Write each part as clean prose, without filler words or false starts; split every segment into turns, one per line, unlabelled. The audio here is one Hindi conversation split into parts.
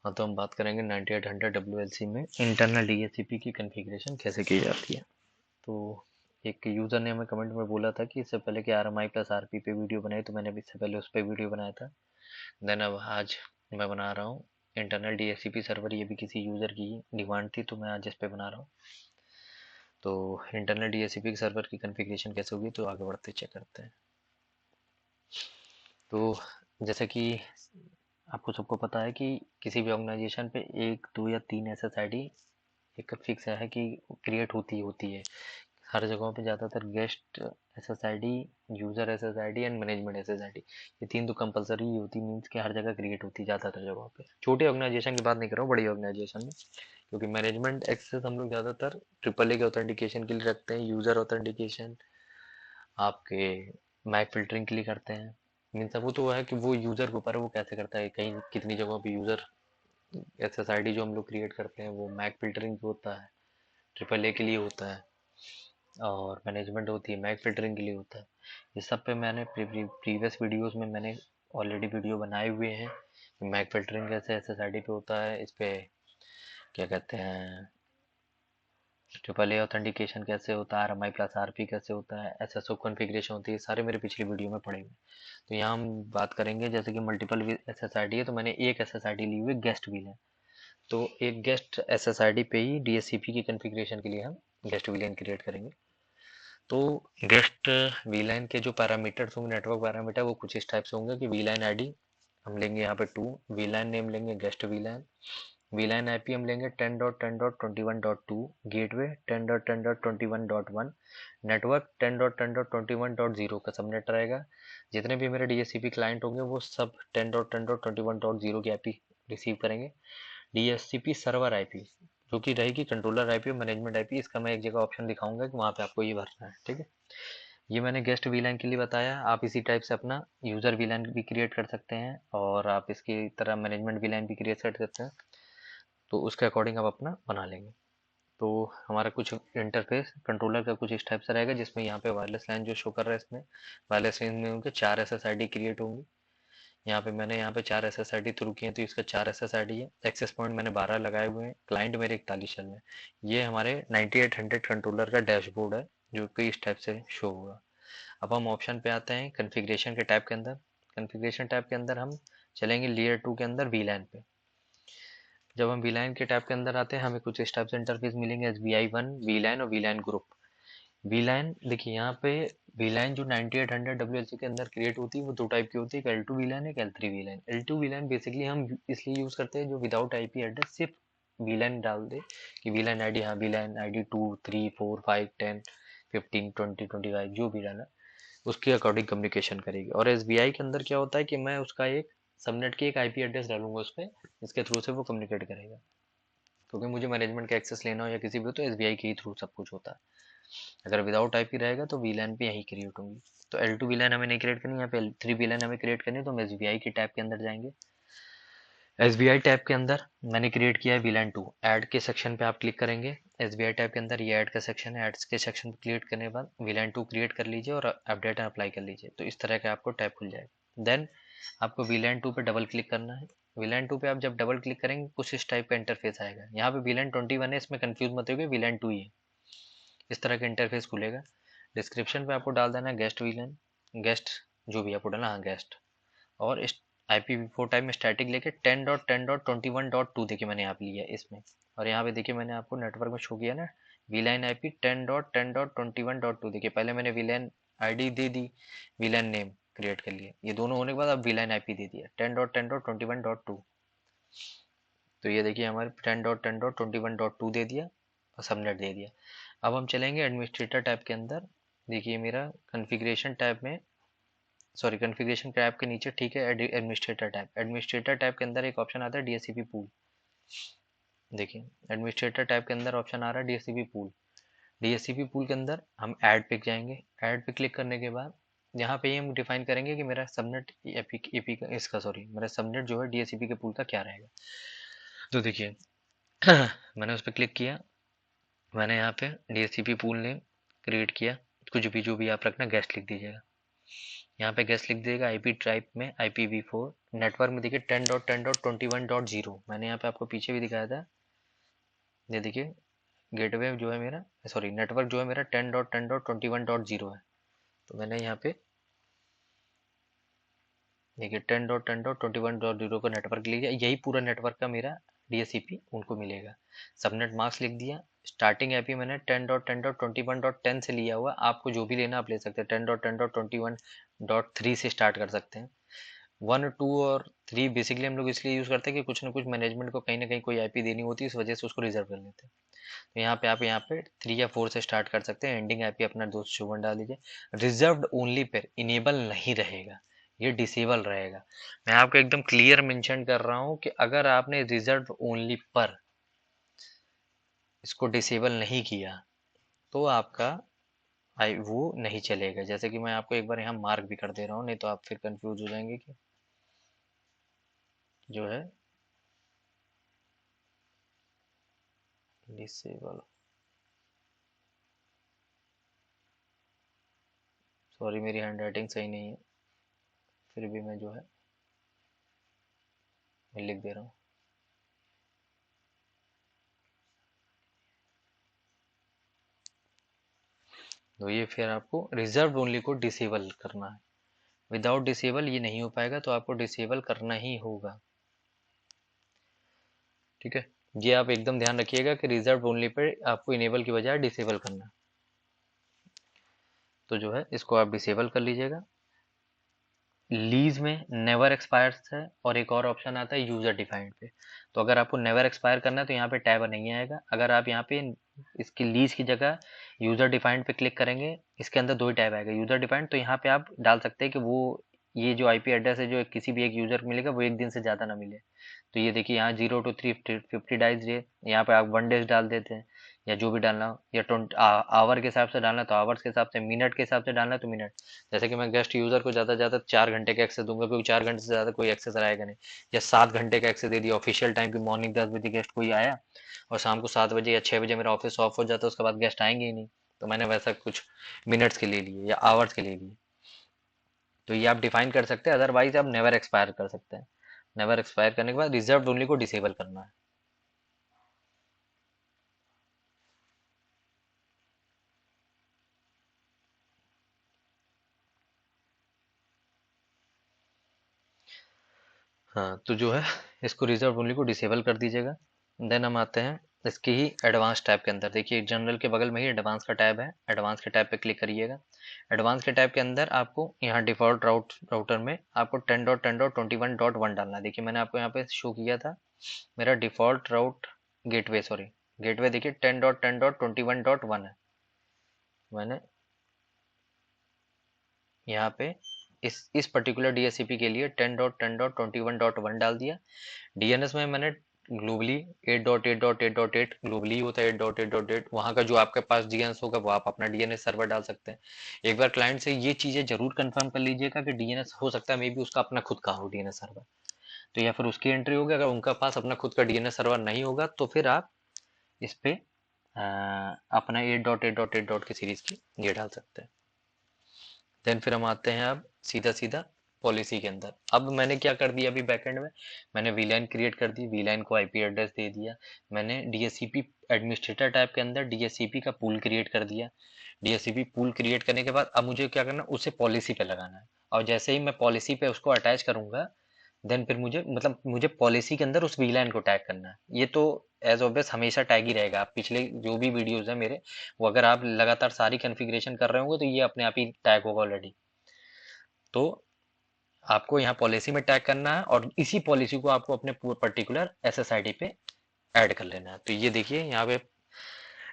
हाँ, तो हम बात करेंगे 9800 WLC में इंटरनल DHCP की कॉन्फ़िगरेशन कैसे की जाती है। तो एक यूज़र ने हमें कमेंट में बोला था कि इससे पहले कि RMI प्लस RP पे वीडियो बनाई, तो मैंने अभी इससे पहले उस पर वीडियो बनाया था। देन अब आज मैं बना रहा हूँ इंटरनल DHCP सर्वर। ये भी किसी यूज़र की डिमांड थी, तो मैं आज इस पे बना रहा हूँ। तो इंटरनल DHCP सर्वर की कॉन्फ़िगरेशन कैसे होगी, तो आगे बढ़ते चेक करते हैं। तो जैसे कि आपको सबको पता है कि किसी भी ऑर्गेनाइजेशन पे 1, 2 या 3 SSID एक फिक्स है कि क्रिएट होती है। हर जगहों पे ज़्यादातर guest SSID, user SSID and management SSID, ये तीन तो कंपलसरी ही होती, मीन्स कि हर जगह क्रिएट होती है ज़्यादातर जगहों पे। छोटे ऑर्गेनाइजेशन की बात नहीं कर रहा हूँ, बड़ी ऑर्गेनाइजेशन में, क्योंकि मैनेजमेंट एक्सेस हम लोग ज़्यादातर AAA के ऑथेंटिकेशन के लिए रखते हैं, यूज़र ऑथेंटिकेशन आपके मैक फिल्टरिंग के लिए करते हैं। मीन्स वो तो है कि वो यूज़र के ऊपर है, वो कैसे करता है। कहीं कितनी जगहों पे यूज़र SSID जो हम लोग क्रिएट करते हैं वो मैक फिल्टरिंग पे होता है, AAA के लिए होता है, और मैनेजमेंट होती है मैक फिल्टरिंग के लिए होता है। इस सब पे मैंने प्रीवियस वीडियोस में मैंने ऑलरेडी वीडियो बनाए हुए हैं। मैक फिल्टरिंग कैसे SSID पे होता है, इस पे क्या कहते हैं AAA ऑथेंटिकेशन कैसे होता है, RMI प्लस RP कैसे होता है, SSO कॉन्फ़िगरेशन होती है, सारे मेरे पिछली वीडियो में पड़े हुए हैं। तो यहाँ हम बात करेंगे, जैसे कि मल्टीपल SSID है, तो मैंने एक SSID ली हुई गेस्ट विलेन। तो एक गेस्ट SSID पे ही DHCP की कॉन्फ़िगरेशन के लिए हम गेस्ट विलेन क्रिएट करेंगे। तो गेस्ट वीलाइन के जो पैरामीटर्स होंगे, नेटवर्क पैरामीटर, वो कुछ इस टाइप से होंगे कि वीलाइन आईडी हम लेंगे यहाँ पे 2, वीलाइन नेम लेंगे गेस्ट वीलाइन, वीलाइन आईपी हम लेंगे 10.10.21.2, गेटवे 10.10.21.1, नेटवर्क 10.10.21.0 का सबनेट रहेगा। जितने भी मेरे DHCP क्लाइंट होंगे वो सब 10.10.21.0 की आईपी रिसीव करेंगे। DHCP सर्वर आईपी जो कि रहेगी कंट्रोलर आईपी और मैनेजमेंट आईपी, इसका मैं एक जगह ऑप्शन दिखाऊंगा कि वहाँ पे आपको ये भरना है, ठीक है। ये मैंने गेस्ट वीलान के लिए बताया, आप इसी टाइप से अपना यूजर वीलान भी क्रिएट कर सकते हैं, और आप इसकी तरह मैनेजमेंट वीलान भी क्रिएट कर सकते हैं। तो उसके अकॉर्डिंग आप अपना बना लेंगे। तो हमारा कुछ इंटरफेस कंट्रोलर का कुछ इस टाइप से रहेगा, जिसमें यहाँ पे वायरलेस लाइन जो शो कर रहा है, इसमें वायरलेस लाइन में उनके 4 SSID क्रिएट होंगी। मैंने यहाँ पे 4 SSID थ्रू किए हैं, तो इसका 4 SSID है। एक्सेस पॉइंट मैंने 12 लगाए हुए हैं, क्लाइंट मेरे 41 चल रहे हैं। ये हमारे 9800 कंट्रोलर का डैशबोर्ड है, जो कि इस टाइप से शो होगा। अब हम ऑप्शन पे आते हैं कॉन्फ़िगरेशन के टैब के अंदर। कॉन्फ़िगरेशन टैब के अंदर हम चलेंगे लेयर 2 के अंदर वीलैन पे। जब हम वीलैन के टैब के अंदर आते हैं, हमें कुछ इस टाइप से इंटरफेस मिलेंगे, SBI1 वीलैन और वीलैन ग्रुप। वीलाइन देखिए यहाँ पे, वीलाइन जो 9800 WLC के अंदर क्रिएट होती है वो दो टाइप की होती है, एक L2 वीलाइन, एक L3 वीलाइन। L2 वीलाइन बेसिकली हम इसलिए यूज करते हैं जो विदाउट IP एड्रेस सिर्फ वीलाइन डाल दे कि वीलाइन आईडी, हाँ वीलाइन आईडी 2, 3, 4, 5, 10, 15, 20, 25 जो भी डाला उसके अकॉर्डिंग कम्युनिकेशन करेगी। और SBI के अंदर क्या होता है कि मैं उसका एक सबनेट की एक IP एड्रेस डालूंगा उस पर, इसके थ्रू से वो कम्युनिकेट करेगा। क्योंकि मुझे मैनेजमेंट का एक्सेस लेना हो या किसी भी, तो SBI के ही थ्रू सब कुछ होता है। अगर विदाउट आईपी रहेगा तो वीलैन पे यही क्रिएट होंगी। तो L2 वीलैन हमें नहीं क्रिएट करनी, यहाँ पे L3 वीलैन हमें क्रिएट करनी है, तो हम SBI के टैब के अंदर जाएंगे। SBI टैब के अंदर मैंने क्रिएट किया है वीलैन 2, ऐड के सेक्शन पे आप क्लिक करेंगे। SBI टैब के अंदर ये ऐड का सेक्शन है, एड्स के सेक्शन पे क्लिक करने के बाद वीलैन 2 क्रिएट कर लीजिए और अपडेट एंड अप्लाई कर लीजिए, तो इस तरह का आपको टैब खुल जाएगा। देन आपको वीलैन 2 पे डबल क्लिक करना है। वीलैन 2 पे आप जब डबल क्लिक करेंगे कुछ इस टाइप का इंटरफेस आएगा। यहाँ पे वीलैन 21 है, इसमें कंफ्यूज मत होइए, वीलैन 2 ही है। इस तरह का इंटरफेस खुलेगा। डिस्क्रिप्शन पे आपको डाल देना है गेस्ट विलन, गेस्ट जो भी आपको डालना, हाँ गेस्ट, और इस IPv4 टाइप में स्टैटिक लेके 10.10.21.2 देखिए मैंने यहाँ पे लिया है इसमें। और यहाँ पे देखिए मैंने आपको नेटवर्क में शो किया ना, वीलाइन IP 10.10.21.2। देखिए पहले मैंने वीलाइन आईडी दे दी, वीलाइन नेम क्रिएट कर लिया, ये दोनों होने के बाद अब वीलाइन IP दे दिया 10.10.21.2। तो ये देखिए हमारे 10.10.21.2 दे दिया और सबनेट दे दिया। अब हम चलेंगे एडमिनिस्ट्रेटर टैब के अंदर। देखिए मेरा कॉन्फ़िगरेशन टैब में, सॉरी कॉन्फ़िगरेशन टैब के नीचे, ठीक है, एडमिनिस्ट्रेटर टैब, एडमिनिस्ट्रेटर टैब के अंदर एक ऑप्शन आता है DHCP पूल। देखिए एडमिनिस्ट्रेटर टैब के अंदर ऑप्शन आ रहा है DHCP पूल। DHCP पूल के अंदर हम ऐड पे जाएंगे। ऐड पे क्लिक करने के बाद यहाँ पे ही हम डिफाइन करेंगे कि मेरा सबनेट एपी का, इसका सॉरी, मेरा सबनेट जो है DHCP के पूल का क्या रहेगा। तो देखिए मैंने उस पर क्लिक किया, मैंने यहाँ पे DHCP पूल नेम क्रिएट किया, कुछ भी जो भी आप रखना, गेस्ट लिख दीजिएगा। यहाँ पे गेस्ट लिख देगा। आईपी टाइप में IPv4, नेटवर्क में देखिए 10.10.21.0, मैंने यहाँ पे आपको पीछे भी दिखाया था, ये देखिए गेटवे जो है मेरा, सॉरी नेटवर्क जो है मेरा 10.10.21.0 है। तो मैंने यहाँ पे देखिए 10.10.21.0 का नेटवर्क लिया, यही पूरा नेटवर्क का मेरा DSCP उनको मिलेगा। सबनेट मास्क लिख दिया। स्टार्टिंग IP मैंने 10.10.21.10 से लिया हुआ, आपको जो भी लेना आप ले सकते हैं। 10.10.21.3 से स्टार्ट कर सकते हैं। 1, 2 और 3 बेसिकली हम लोग इसलिए यूज़ करते हैं कि कुछ ना कुछ मैनेजमेंट को कहीं ना कहीं कोई IP देनी होती है, इस वजह से उसको रिजर्व कर लेते हैं। तो यहाँ पे आप यहाँ पे 3 या 4 से स्टार्ट कर सकते हैं। एंडिंग IP अपना दोस्त शुभन डाल दीजिए। रिजर्व्ड ओनली पर इनेबल नहीं रहेगा, ये डिसेबल रहेगा। मैं आपको एकदम क्लियर मेंशन कर रहा हूँ कि अगर आपने रिजर्व ओनली पर इसको डिसेबल नहीं किया तो आपका वो नहीं चलेगा। जैसे कि मैं आपको एक बार यहाँ मार्क भी कर दे रहा हूँ, नहीं तो आप फिर कंफ्यूज हो जाएंगे कि जो है डिसेबल, सॉरी मेरी हैंड राइटिंग सही नहीं है, फिर भी मैं जो है मैं लिख दे रहा हूँ। तो ये फिर आपको रिजर्व ओनली को डिसेबल करना है। विदाउट डिसेबल ये नहीं हो पाएगा, तो आपको डिसेबल करना ही होगा। ठीक है, ये आप एकदम ध्यान रखिएगा कि रिजर्व ओनली पे आपको इनेबल की बजाय डिसेबल करना है। तो जो है इसको आप डिसेबल कर लीजिएगा। लीज में नेवर एक्सपायर्स है, और एक और ऑप्शन आता है यूजर डिफाइंड पे। तो अगर आपको नेवर एक्सपायर करना है तो यहाँ पे टैब नहीं आएगा। अगर आप यहाँ पे इसकी लीज की जगह यूजर डिफाइंड पे क्लिक करेंगे, इसके अंदर दो ही टैब आएगा, यूजर डिफाइंड। तो यहाँ पे आप डाल सकते हैं कि वो ये जो IP एड्रेस है जो किसी भी एक यूजर को मिलेगा वो एक दिन से ज़्यादा ना मिले। तो ये देखिए यहाँ 0 to 350 डाइज डे, यहाँ पे आप 1 डेज डाल देते हैं, या जो भी डालना हो, या 20 आवर के हिसाब से डालना तो आवर्स के हिसाब से, मिनट के हिसाब से डालना तो मिनट। जैसे कि मैं गेस्ट यूजर को ज़्यादा से ज़्यादा 4 घंटे का एक्सेस दूंगा, क्योंकि 4 घंटे से ज़्यादा कोई एक्सेस आएगा नहीं। या 7 घंटे का एक्सेस दे दिया ऑफिशियल टाइम की, मॉर्निंग 10 बजे गेस्ट कोई आया और शाम को 7 बजे या 6 बजे मेरा ऑफिस ऑफ हो जाता है, उसके बाद गेस्ट आएंगे ही नहीं। तो मैंने वैसा कुछ मिनट्स के लिए लिए या आवर्स के लिए लिए। तो ये आप डिफाइन कर सकते हैं, अदरवाइज आप नेवर एक्सपायर कर सकते हैं। नेवर एक्सपायर करने के बाद रिजर्व ओनली को डिसेबल करना है। हाँ, तो जो है इसको रिजर्व ओनली को डिसेबल कर दीजिएगा। देन हम आते हैं इसके ही एडवांस टैब के अंदर। देखिए जनरल के बगल में ही एडवांस का टैब है, एडवांस के टैब पे क्लिक करिएगा। एडवांस के टैब के अंदर आपको यहाँ डिफॉल्ट राउटर में आपको 10.10.21.1 डालना है। देखिए मैंने आपको यहाँ पे शो किया था मेरा डिफॉल्ट राउट गेटवे, सॉरी गेटवे देखिए 10.10.21.1 है। मैंने यहाँ पे इस पर्टिकुलर DSCP के लिए 10.10.21.1 डाल दिया। DNS में मैंने ग्लोबली 8.8.8.8 ग्लोबली होता है, 8.8.8 वहाँ का जो आपके पास DNS होगा वो आप अपना DNS सर्वर डाल सकते हैं। एक बार क्लाइंट से ये चीज़ें जरूर कंफर्म कर लीजिएगा कि DNS हो सकता है मे बी उसका अपना खुद का हो DNS सर्वर, तो या फिर उसकी एंट्री होगी। अगर उनका पास अपना खुद का DNS सर्वर नहीं होगा तो फिर आप इस पे अपना 8.8.8 की सीरीज की ये डाल सकते हैं। देन फिर हम आते हैं अब सीधा सीधा पॉलिसी के अंदर। अब मैंने क्या कर दिया अभी बैकएंड में, मैंने VLAN क्रिएट कर दी, VLAN को IP एड्रेस दे दिया। मैंने DSCP एडमिनिस्ट्रेटर टाइप के अंदर DSCP का पूल क्रिएट कर दिया। DSCP पूल क्रिएट करने के बाद अब मुझे क्या करना है, उसे पॉलिसी पे लगाना है। और जैसे ही मैं पॉलिसी पे उसको अटैच करूंगा, देन फिर मुझे पॉलिसी के अंदर उस VLAN को टैग करना है। ये तो एज ऑब्वियस हमेशा टैग ही रहेगा। आप पिछले जो भी वीडियोस है मेरे, वो अगर आप लगातार सारी कॉन्फ़िगरेशन कर रहे होंगे तो ये अपने आप ही टैग होगा ऑलरेडी। तो आपको यहाँ पॉलिसी में टैग करना है और इसी पॉलिसी को आपको अपने पर्टिकुलर SSID पे ऐड कर लेना है। तो ये देखिए यहाँ पे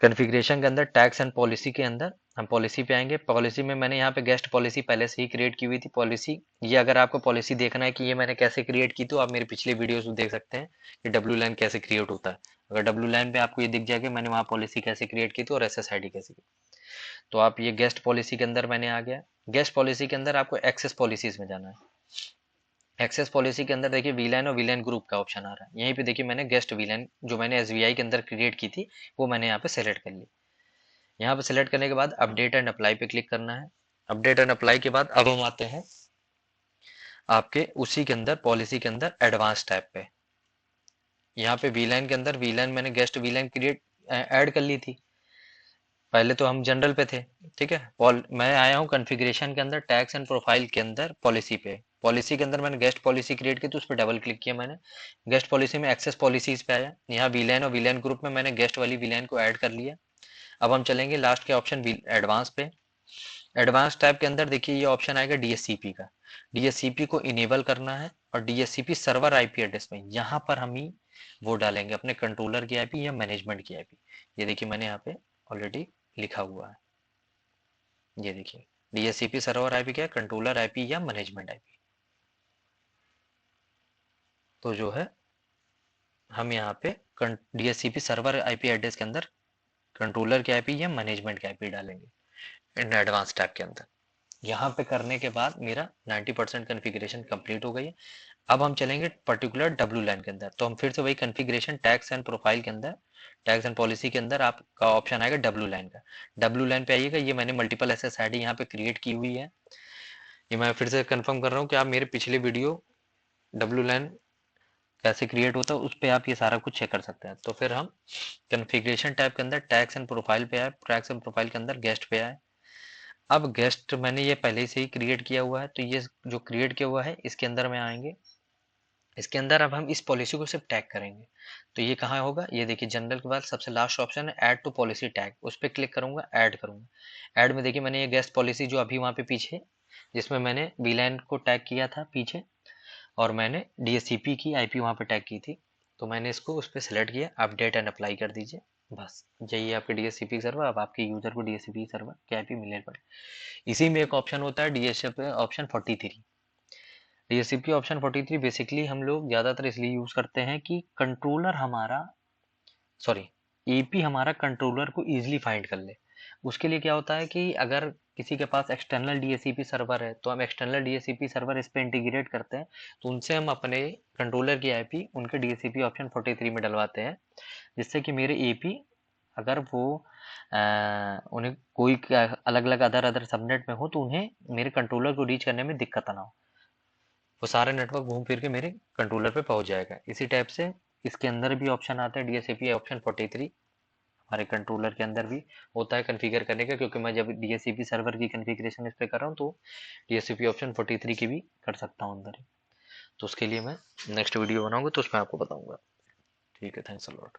कॉन्फ़िगरेशन के अंदर टैग्स एंड पॉलिसी के अंदर हम पॉलिसी पे आएंगे। पॉलिसी में मैंने यहाँ पे गेस्ट पॉलिसी पहले से ही क्रिएट की हुई थी। पॉलिसी ये अगर आपको पॉलिसी देखना है कि ये मैंने कैसे क्रिएट की, तो आप मेरे पिछले वीडियोस देख सकते हैं कि WLAN कैसे क्रिएट होता है। अगर WLAN पे आपको ये दिख जाएगा मैंने वहाँ पॉलिसी कैसे क्रिएट की थी और SSID कैसे की। तो आप ये गेस्ट पॉलिसी के अंदर मैंने आ गया। गेस्ट पॉलिसी के अंदर आपको एक्सेस पॉलिसीज में जाना है। एक्सेस पॉलिसी के अंदर देखिए VLAN और VLAN ग्रुप का ऑप्शन आ रहा है। यहीं पे देखिए मैंने गेस्ट VLAN जो मैंने SVI के अंदर क्रिएट की थी वो मैंने यहाँ पे सेलेक्ट कर ली। यहाँ पे सेलेक्ट करने के बाद अपडेट एंड अप्लाई पे क्लिक करना है। अपडेट एंड अप्लाई के बाद अब हम आते हैं आपके उसी के अंदर पॉलिसी के अंदर एडवांस टैब पे। यहाँ पे वीलाइन के अंदर वीलाइन मैंने गेस्ट वीलाइन क्रिएट ऐड कर ली थी। पहले तो हम जनरल पे थे, ठीक है। मैं आया हूँ कॉन्फ़िगरेशन के अंदर, टैग्स एंड प्रोफाइल के अंदर पॉलिसी पे। पॉलिसी के अंदर मैंने गेस्ट पॉलिसी क्रिएट की तो उस पर डबल क्लिक किया मैंने। गेस्ट पॉलिसी में एक्सेस पॉलिसीज पे आया, यहाँ वीलाइन और वीलाइन ग्रुप में मैंने गेस्ट वाली वीलाइन को ऐड कर लिया। अब हम चलेंगे लास्ट के ऑप्शन एडवांस पे। एडवांस टैब के अंदर देखिए ये ऑप्शन आएगा डीएससीपी का। डीएससीपी को इनेबल करना है और डीएससीपी सर्वर आईपी एड्रेस में यहाँ पर हम ही वो डालेंगे अपने कंट्रोलर की आईपी या मैनेजमेंट की आईपी। ये देखिए मैंने यहाँ पे ऑलरेडी लिखा हुआ है, ये देखिए डीएससीपी सर्वर आईपी क्या है, कंट्रोलर आईपी या मैनेजमेंट आईपी। तो जो है हम यहाँ पे डीएससीपी सर्वर आईपी एड्रेस के अंदर कंट्रोलर की आईपी या मैनेजमेंट की आईपी डालेंगे इन एडवांस टैब के अंदर। यहाँ पे करने के बाद मेरा 90% कॉन्फ़िगरेशन कंप्लीट हो गई है। अब हम चलेंगे पर्टिकुलर डब्ल्यू लाइन के अंदर, तो हम फिर से वही कॉन्फ़िगरेशन टैग्स एंड प्रोफाइल के अंदर, टैग्स एंड पॉलिसी के अंदर आपका ऑप्शन आएगा डब्ल्यू लाइन का। डब्ल्यू लाइन पे आइएगा, ये मैंने मल्टीपल एसएसआईडी यहाँ पे क्रिएट की हुई है। ये मैं फिर से कंफर्म कर रहा हूँ कि आप मेरे पिछले वीडियो डब्ल्यू लाइन कैसे क्रिएट होता है उस पर आप ये सारा कुछ चेक कर सकते हैं। तो फिर हम कॉन्फ़िगरेशन टैब के अंदर टैग्स एंड प्रोफाइल पे आए, टैग्स एंड प्रोफाइल के अंदर गेस्ट पे आए। अब गेस्ट मैंने ये पहले से ही क्रिएट किया हुआ है, तो ये जो क्रिएट किया हुआ है इसके अंदर में आएंगे। इसके अंदर अब हम इस पॉलिसी को सिर्फ टैग करेंगे। तो ये कहाँ होगा, ये देखिए जनरल के बाद सबसे लास्ट ऑप्शन है ऐड टू पॉलिसी टैग, उस पर क्लिक करूंगा, ऐड करूंगा। ऐड में देखिए मैंने ये गेस्ट पॉलिसी जो अभी वहाँ पे पीछे जिसमें मैंने वीलाइन को टैग किया था पीछे और मैंने डीएससीपी की आईपी वहाँ पे टैग की थी, तो मैंने इसको उस पर सेलेक्ट किया, अपडेट एंड अप्लाई कर दीजिए। बस यही आपके डीएससीपी सर्वर, अब आपके यूजर को डीएससीपी सर्वर की आईपी मिलने पड़े। इसी में एक ऑप्शन होता है DSCP option 43। DSCP option 43 basically हम लोग ज़्यादातर इसलिए यूज़ करते हैं कि कंट्रोलर हमारा, सॉरी, एपी हमारा कंट्रोलर को इजीली फाइंड कर ले। उसके लिए क्या होता है कि अगर किसी के पास एक्सटर्नल डीएससीपी सर्वर है तो हम एक्सटर्नल डीएससीपी सर्वर इस पे इंटीग्रेट करते हैं, तो उनसे हम अपने कंट्रोलर की आईपी उनके डीएससीपी ऑप्शन 43 में डलवाते हैं, जिससे कि मेरे एपी अगर वो उन्हें कोई अलग अलग अदर अदर सबनेट में हो तो उन्हें मेरे कंट्रोलर को रीच करने में दिक्कत ना हो, वो सारे नेटवर्क घूम फिर के मेरे कंट्रोलर पे पहुंच जाएगा। इसी टाइप से इसके अंदर भी ऑप्शन आता है डीएससीपी ऑप्शन 43, हमारे कंट्रोलर के अंदर भी होता है कॉन्फ़िगर करने का, क्योंकि मैं जब डीएससीपी सर्वर की कॉन्फ़िगरेशन इस पे कर रहा हूँ तो डीएससीपी ऑप्शन 43 की भी कर सकता हूँ अंदर ही। तो उसके लिए मैं नेक्स्ट वीडियो बनाऊंगा तो उसमें आपको बताऊंगा। ठीक है, थैंक्स अ लॉट।